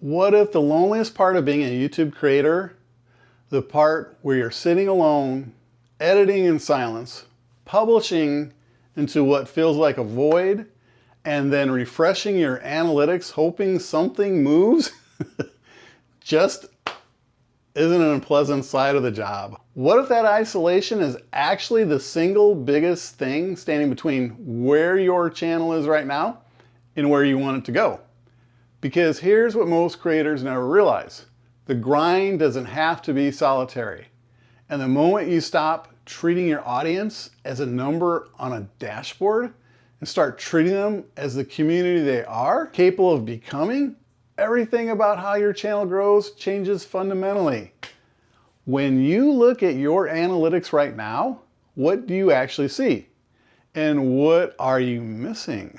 What if the loneliest part of being a YouTube creator, the part where you're sitting alone, editing in silence, publishing into what feels like a void, and then refreshing your analytics hoping something moves, just isn't an unpleasant side of the job? What if that isolation is actually the single biggest thing standing between where your channel is right now and where you want it to go? Because here's what most creators never realize. The grind doesn't have to be solitary. And the moment you stop treating your audience as a number on a dashboard and start treating them as the community they are, capable of becoming, everything about how your channel grows changes fundamentally. When you look at your analytics right now, what do you actually see? And what are you missing?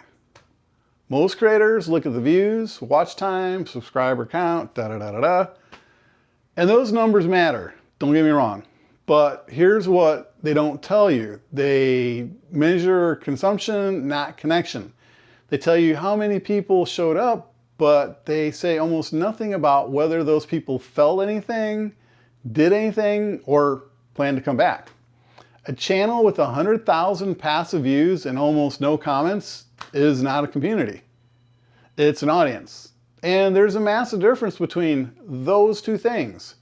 Most creators look at the views, watch time, subscriber count, and those numbers matter, don't get me wrong. But here's what they don't tell you. They measure consumption, not connection. They tell you how many people showed up, but they say almost nothing about whether those people felt anything, did anything, or plan to come back. A channel with 100,000 passive views and almost no comments is not a community. It's an audience. And there's a massive difference between those two things.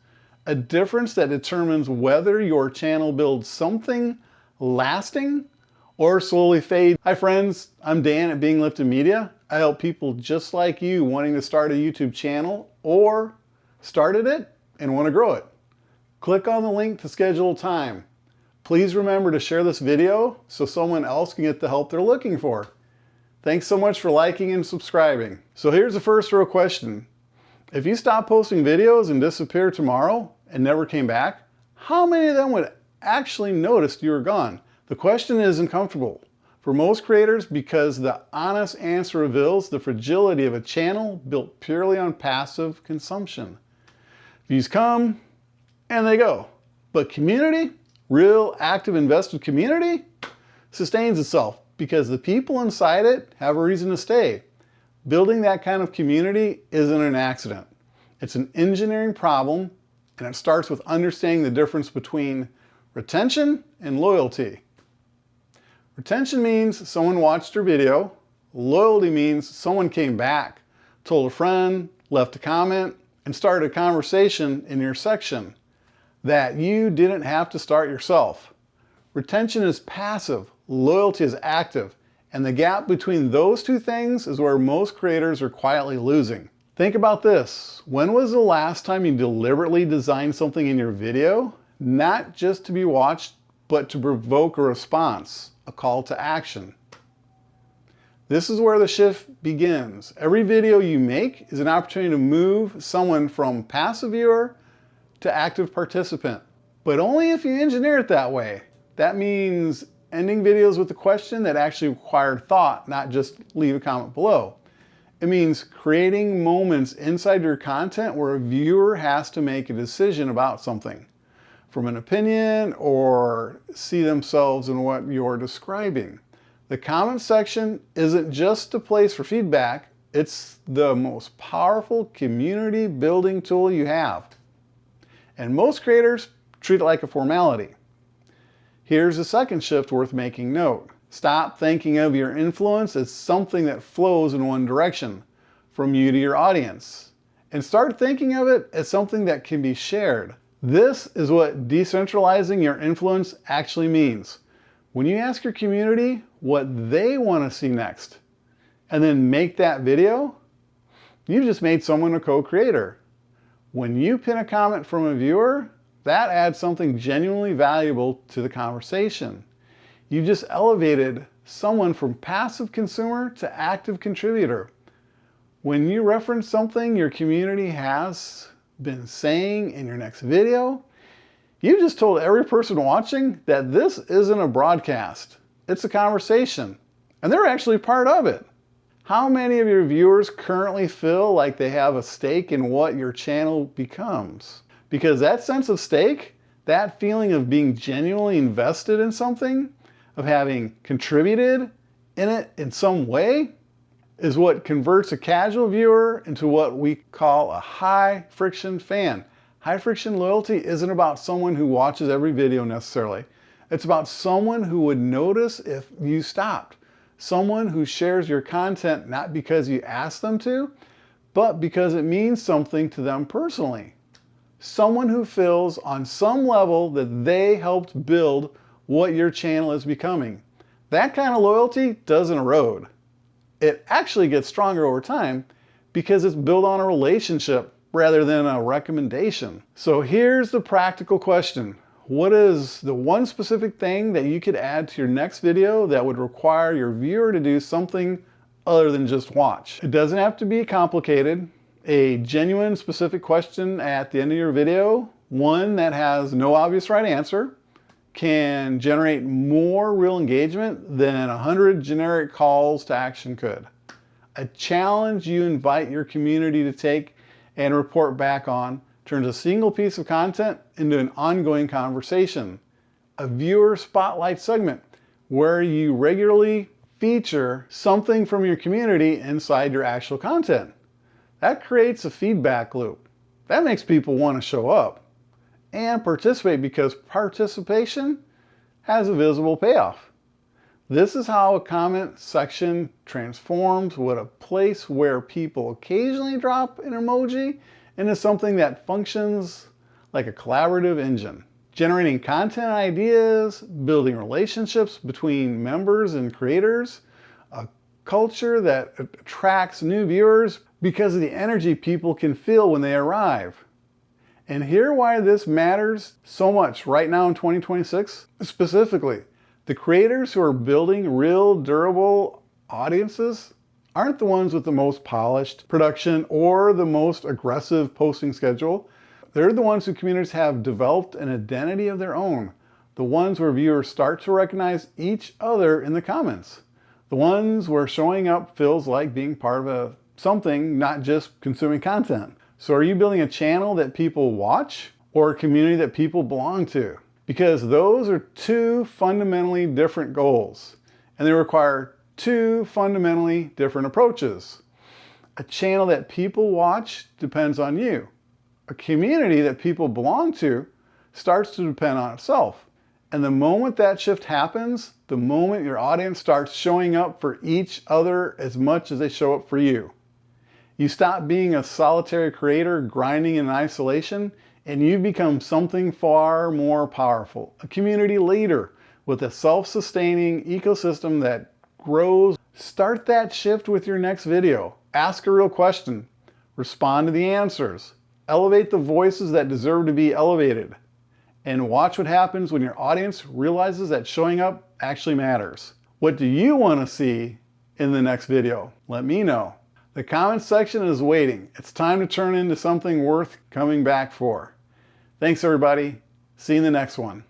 A difference that determines whether your channel builds something lasting or slowly fades. Hi friends, I'm Dan at Being Lifted Media. I help people just like you wanting to start a YouTube channel or started it and want to grow it. Click on the link to schedule time. Please remember to share this video so someone else can get the help they're looking for. Thanks so much for liking and subscribing. So here's the first real question. If you stopped posting videos and disappeared tomorrow and never came back, how many of them would actually notice you were gone? The question is uncomfortable for most creators because the honest answer reveals the fragility of a channel built purely on passive consumption. Views come and they go, but community, real active invested community, sustains itself because the people inside it have a reason to stay. Building that kind of community isn't an accident. It's an engineering problem, and it starts with understanding the difference between retention and loyalty. Retention means someone watched your video. Loyalty means someone came back, told a friend, left a comment, and started a conversation in your section that you didn't have to start yourself. Retention is passive, loyalty is active, and the gap between those two things is where most creators are quietly losing. Think about this. When was the last time you deliberately designed something in your video, not just to be watched, but to provoke a response, a call to action? This is where the shift begins. Every video you make is an opportunity to move someone from passive viewer to active participant, but only if you engineer it that way. That means ending videos with a question that actually required thought, not just leave a comment below. It means creating moments inside your content where a viewer has to make a decision about something, from an opinion or see themselves in what you're describing. The comment section isn't just a place for feedback, it's the most powerful community building tool you have. And most creators treat it like a formality. Here's a second shift worth making note. Stop thinking of your influence as something that flows in one direction, from you to your audience, and start thinking of it as something that can be shared. This is what decentralizing your influence actually means. When you ask your community what they want to see next, and then make that video, you've just made someone a co-creator. When you pin a comment from a viewer, that adds something genuinely valuable to the conversation. You just elevated someone from passive consumer to active contributor. When you reference something your community has been saying in your next video, you just told every person watching that this isn't a broadcast. It's a conversation, and they're actually part of it. How many of your viewers currently feel like they have a stake in what your channel becomes? Because that sense of stake, that feeling of being genuinely invested in something, of having contributed in it in some way, is what converts a casual viewer into what we call a high friction fan. High friction loyalty isn't about someone who watches every video necessarily. It's about someone who would notice if you stopped. Someone who shares your content not because you asked them to, but because it means something to them personally. Someone who feels on some level that they helped build what your channel is becoming. That kind of loyalty doesn't erode. It actually gets stronger over time because it's built on a relationship rather than a recommendation. So here's the practical question. What is the one specific thing that you could add to your next video that would require your viewer to do something other than just watch? It doesn't have to be complicated. A genuine specific question at the end of your video, one that has no obvious right answer, can generate more real engagement than 100 generic calls to action could. A challenge you invite your community to take and report back on turns a single piece of content into an ongoing conversation. A viewer spotlight segment where you regularly feature something from your community inside your actual content. That creates a feedback loop. That makes people want to show up and participate because participation has a visible payoff. This is how a comment section transforms what a place where people occasionally drop an emoji into something that functions like a collaborative engine, generating content ideas, building relationships between members and creators, a culture that attracts new viewers because of the energy people can feel when they arrive. And here's why this matters so much right now in 2026. Specifically, the creators who are building real, durable audiences aren't the ones with the most polished production or the most aggressive posting schedule. They're the ones whose communities have developed an identity of their own. The ones where viewers start to recognize each other in the comments. The ones where showing up feels like being part of something, not just consuming content. So are you building a channel that people watch or a community that people belong to? Because those are two fundamentally different goals, and they require two fundamentally different approaches. A channel that people watch depends on you. A community that people belong to starts to depend on itself. And the moment that shift happens, the moment your audience starts showing up for each other as much as they show up for you. You stop being a solitary creator grinding in isolation, and you become something far more powerful. A community leader with a self-sustaining ecosystem that grows. Start that shift with your next video. Ask a real question. Respond to the answers. Elevate the voices that deserve to be elevated. And watch what happens when your audience realizes that showing up actually matters. What do you want to see in the next video? Let me know. The comments section is waiting. It's time to turn into something worth coming back for. Thanks everybody. See you in the next one.